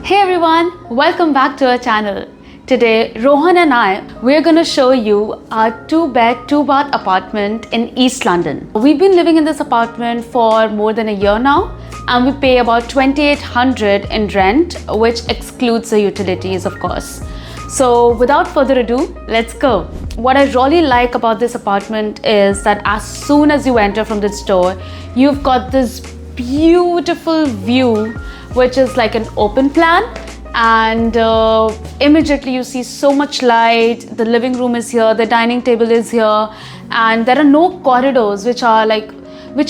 Hey everyone, welcome back to our channel. Today, Rohan and we're gonna show you our 2-bed, 2-bath apartment in East London. We've been living in this apartment for more than a year now, and we pay about 2,800 in rent, which excludes the utilities, of course. So without further ado, let's go. What I really like about this apartment is that as soon as you enter from this door, you've got this beautiful view, which is like an open plan, and immediately you see so much light. The living room is here, the dining table is here, and there are no corridors which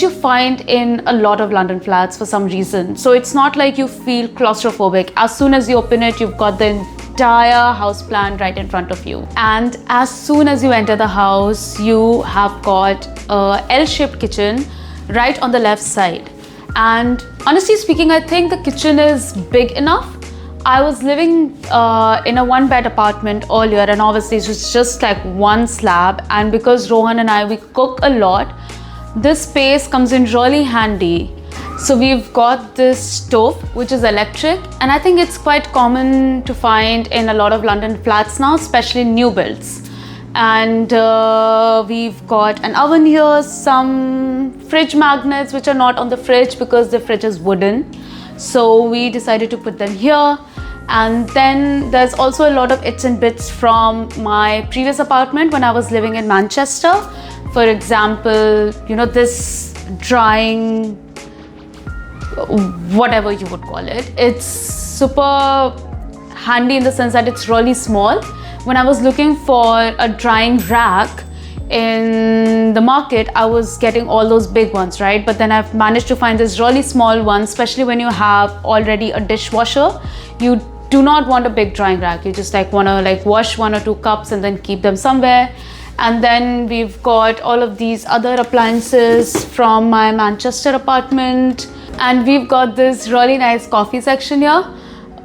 you find in a lot of London flats for some reason. So it's not like you feel claustrophobic. As soon as you open it, you've got the entire house plan right in front of you. And as soon as you enter the house, you have got a L-shaped kitchen right on the left side. And honestly speaking, I think the kitchen is big enough. I was living in a 1-bed apartment earlier, and obviously it was just like one slab, and because Rohan and we cook a lot, this space comes in really handy. So we've got this stove which is electric, and I think it's quite common to find in a lot of London flats now, especially new builds. And we've got an oven here, some fridge magnets which are not on the fridge because the fridge is wooden, so we decided to put them here. And then there's also a lot of its and bits from my previous apartment when I was living in Manchester. For example, you know, this drying, whatever you would call it, it's super handy in the sense that it's really small. When I was looking for a drying rack in the market, I was getting all those big ones, right? But then I've managed to find this really small one, especially when you have already a dishwasher. You do not want a big drying rack. You just want to wash 1 or 2 cups and then keep them somewhere. And then we've got all of these other appliances from my Manchester apartment. And we've got this really nice coffee section here.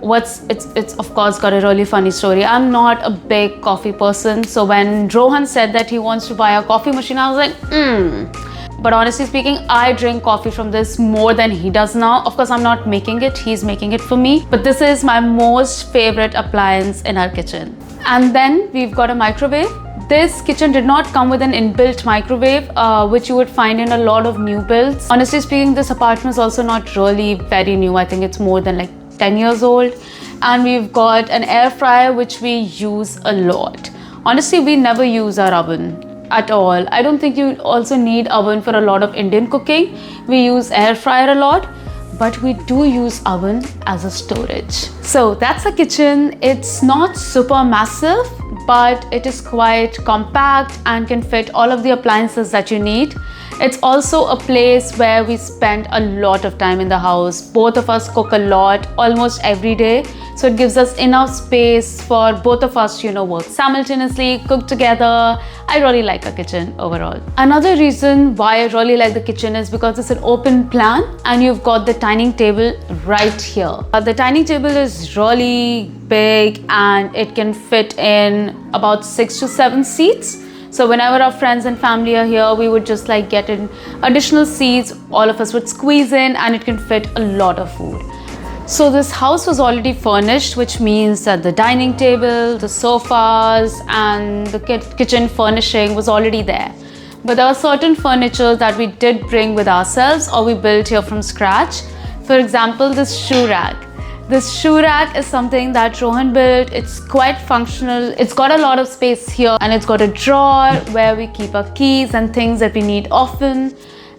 It's of course got a really funny story. I'm not a big coffee person, so when Rohan said that he wants to buy a coffee machine, I was like, But honestly speaking, I drink coffee from this more than he does now. Of course, I'm not making it, he's making it for me. But this is my most favorite appliance in our kitchen. And then we've got a microwave. This kitchen did not come with an inbuilt microwave, which you would find in a lot of new builds. Honestly speaking, this apartment is also not really very new. I think it's more than 10 years old. And we've got an air fryer which we use a lot. Honestly, we never use our oven at all. I don't think you also need oven for a lot of Indian cooking. We use air fryer a lot, but we do use oven as a storage. So that's the kitchen. It's not super massive, but it is quite compact and can fit all of the appliances that you need. It's also a place where we spend a lot of time in the house. Both of us cook a lot, almost every day. So it gives us enough space for both of us to, work simultaneously, cook together. I really like our kitchen overall. Another reason why I really like the kitchen is because it's an open plan and you've got the dining table right here. The dining table is really big and it can fit in about 6 to 7 seats. So whenever our friends and family are here, we would just get in additional seats. All of us would squeeze in and it can fit a lot of food. So this house was already furnished, which means that the dining table, the sofas and the kitchen furnishing was already there. But there are certain furniture that we did bring with ourselves or we built here from scratch. For example, this shoe rack. This shoe rack is something that Rohan built. It's quite functional. It's got a lot of space here and it's got a drawer where we keep our keys and things that we need often.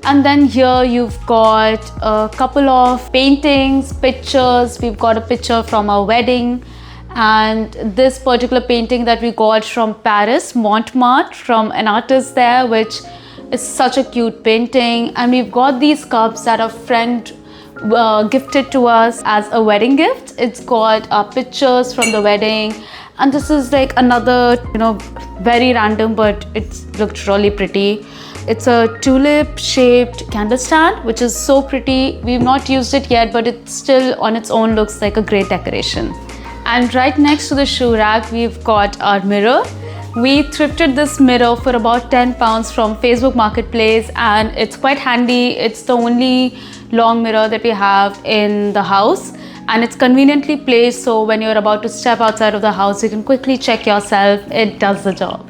And then here you've got a couple of paintings, pictures. We've got a picture from our wedding. And this particular painting that we got from Paris, Montmartre, from an artist there, which is such a cute painting. And we've got these cups that a friend gifted to us as a wedding gift. It's got pictures from the wedding, and this is another very random, but it looked really pretty. It's a tulip shaped candle stand which is so pretty. We've not used it yet, but it still on its own looks like a great decoration. And right next to the shoe rack we've got our mirror. We thrifted this mirror for about £10 from Facebook Marketplace, and it's quite handy. It's the only long mirror that we have in the house, and it's conveniently placed, so when you're about to step outside of the house, you can quickly check yourself. It does the job.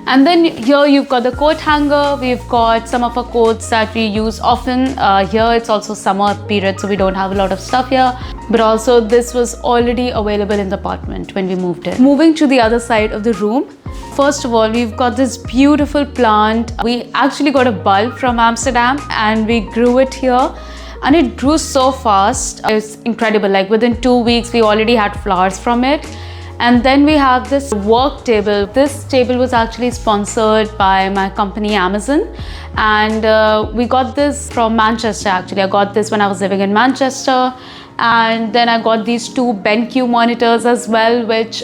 And then here you've got the coat hanger. We've got some of our coats that we use often. Here it's also summer period, so we don't have a lot of stuff here. But also this was already available in the apartment when we moved in. Moving to the other side of the room. First of all, we've got this beautiful plant. We actually got a bulb from Amsterdam and we grew it here. And it grew so fast. It's incredible. Like within 2 weeks, we already had flowers from it. And then we have this work table. This table was actually sponsored by my company Amazon, and we got this from Manchester. Actually, I got this when I was living in Manchester, and then I got these two BenQ monitors as well, which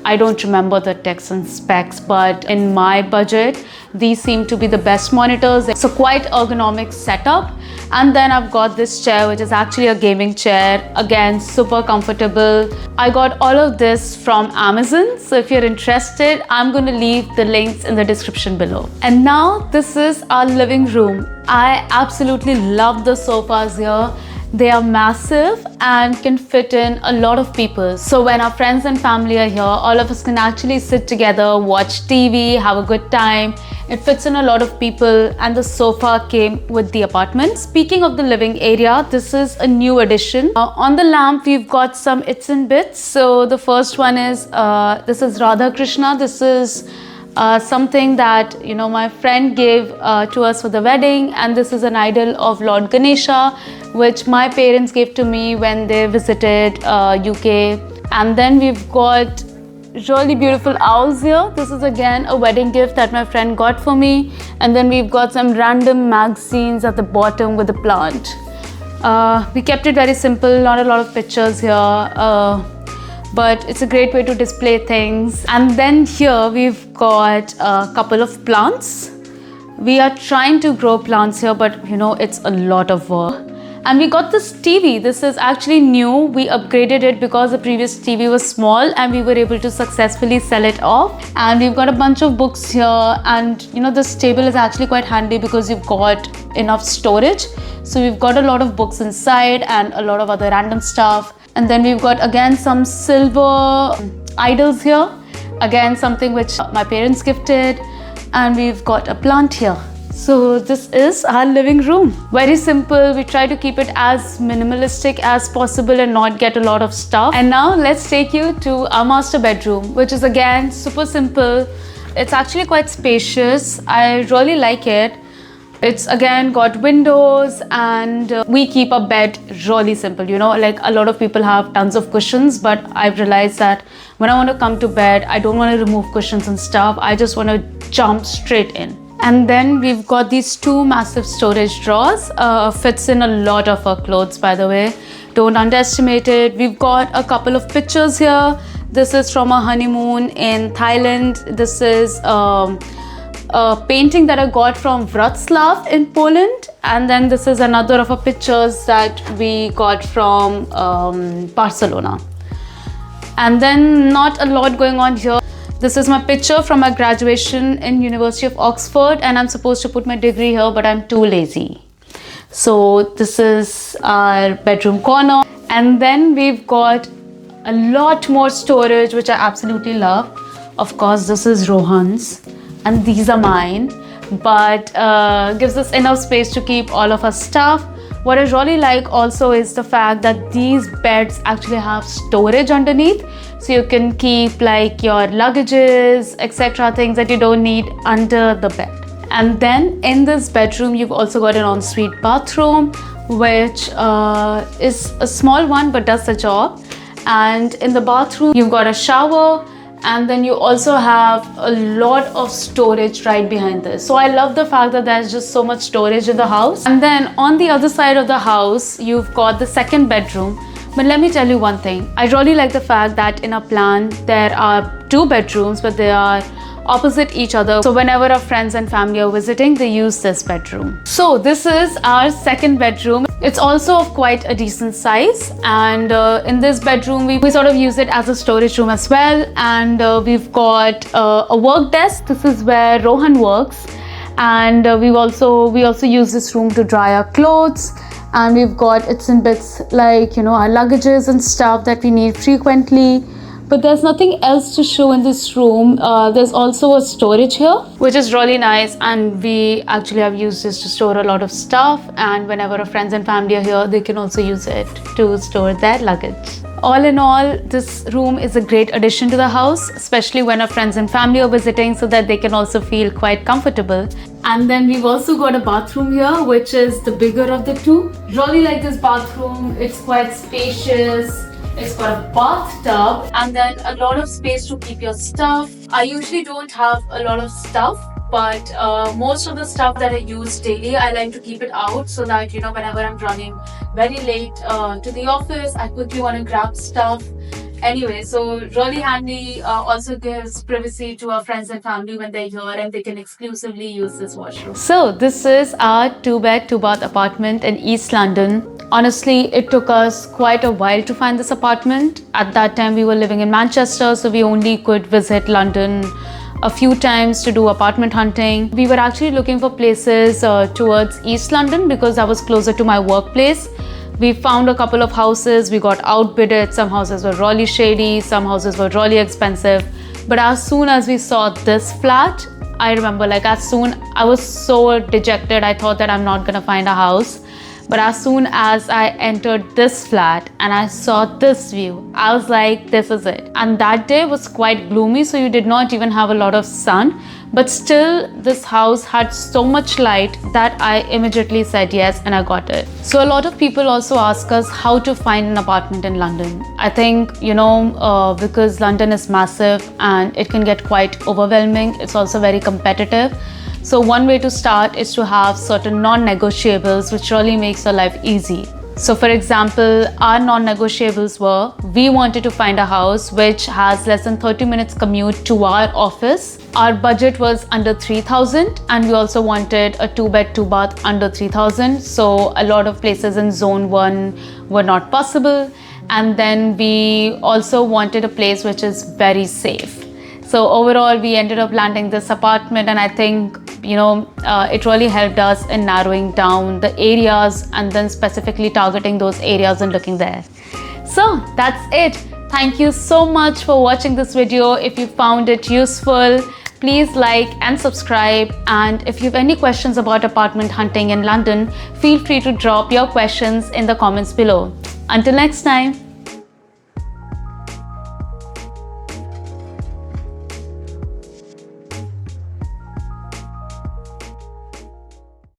I don't remember the text and specs, but in my budget these seem to be the best monitors. It's a quite ergonomic setup. And then I've got this chair, which is actually a gaming chair. Again, super comfortable. I got all of this from Amazon. So if you're interested, I'm going to leave the links in the description below. And now this is our living room. I absolutely love the sofas here. They are massive and can fit in a lot of people. So when our friends and family are here, all of us can actually sit together, watch TV, have a good time. It fits in a lot of people, and the sofa came with the apartment. Speaking of the living area, this is a new addition. On the lamp, we've got some its and bits. So the first one is, this is Radha Krishna. This is something that my friend gave to us for the wedding, and this is an idol of Lord Ganesha, which my parents gave to me when they visited UK. And then we've got really beautiful owls here. This is again a wedding gift that my friend got for me. And then we've got some random magazines at the bottom with the plant. We kept it very simple, not a lot of pictures here, but it's a great way to display things. And then here we've got a couple of plants. We are trying to grow plants here, but it's a lot of work. And we got this TV. This is actually new. We upgraded it because the previous TV was small, and we were able to successfully sell it off. And we've got a bunch of books here, and this table is actually quite handy because you've got enough storage. So we've got a lot of books inside and a lot of other random stuff. And then we've got again some silver idols here. Again, something which my parents gifted. And we've got a plant here. So this is our living room. Very simple. We try to keep it as minimalistic as possible and not get a lot of stuff. And now let's take you to our master bedroom, which is again super simple. It's actually quite spacious. I really like it. It's again got windows, and we keep a bed really simple. Like a lot of people have tons of cushions, but I've realized that when I want to come to bed, I don't want to remove cushions and stuff. I just want to jump straight in. And then we've got these two massive storage drawers. Fits in a lot of our clothes, by the way. Don't underestimate it. We've got a couple of pictures here. This is from a honeymoon in Thailand. This is a painting that I got from Wrocław in Poland. And then this is another of our pictures that we got from Barcelona. And then not a lot going on here. This is my picture from my graduation in University of Oxford, and I'm supposed to put my degree here, but I'm too lazy. So this is our bedroom corner. And then we've got a lot more storage, which I absolutely love. Of course, this is Rohan's, and these are mine, but gives us enough space to keep all of our stuff. What I really like also is the fact that these beds actually have storage underneath, so you can keep like your luggages, etc., things that you don't need under the bed. And then in this bedroom, you've also got an ensuite bathroom, which is a small one but does the job. And in the bathroom, you've got a shower, and then you also have a lot of storage right behind this. So I love the fact that there's just so much storage in the house. And then on the other side of the house, you've got the second bedroom. But let me tell you one thing. I really like the fact that in our plan, there are two bedrooms, but they are opposite each other. So whenever our friends and family are visiting, they use this bedroom. So this is our second bedroom. It's also of quite a decent size, and in this bedroom we sort of use it as a storage room as well. And we've got a work desk. This is where Rohan works, and we also use this room to dry our clothes. and we've got it's in bits like, our luggages and stuff that we need frequently. But there's nothing else to show in this room. There's also a storage here, which is really nice, and we actually have used this to store a lot of stuff, and whenever our friends and family are here, they can also use it to store their luggage. All in all, this room is a great addition to the house, especially when our friends and family are visiting, so that they can also feel quite comfortable. And then we've also got a bathroom here, which is the bigger of the two. Really like this bathroom. It's quite spacious. It's got a bathtub and then a lot of space to keep your stuff. I usually don't have a lot of stuff, but most of the stuff that I use daily, I like to keep it out so that, whenever I'm running very late to the office, I quickly want to grab stuff. Anyway, so really handy, also gives privacy to our friends and family when they're here, and they can exclusively use this washroom. So this is our 2-bed, 2-bath apartment in East London. Honestly, it took us quite a while to find this apartment. At that time, we were living in Manchester, so we only could visit London a few times to do apartment hunting. We were actually looking for places towards East London because that was closer to my workplace. We found a couple of houses, we got outbidded. Some houses were really shady, some houses were really expensive. But as soon as we saw this flat, I remember I was so dejected. I thought that I'm not gonna find a house. But as soon as I entered this flat and I saw this view, I was like, this is it. And that day was quite gloomy, so you did not even have a lot of sun. But still, this house had so much light that I immediately said yes, and I got it. So a lot of people also ask us how to find an apartment in London. I think, because London is massive and it can get quite overwhelming, it's also very competitive. So one way to start is to have certain non-negotiables, which really makes your life easy. So for example, our non-negotiables were, we wanted to find a house which has less than 30 minutes commute to our office. Our budget was under 3,000, and we also wanted a 2-bed, 2-bath under 3,000. So a lot of places in zone 1 were not possible. And then we also wanted a place which is very safe. So overall, we ended up landing this apartment, and I think it really helped us in narrowing down the areas and then specifically targeting those areas and looking there. So that's it. Thank you so much for watching this video. If you found it useful, please like and subscribe. And if you have any questions about apartment hunting in London, feel free to drop your questions in the comments below. Until next time.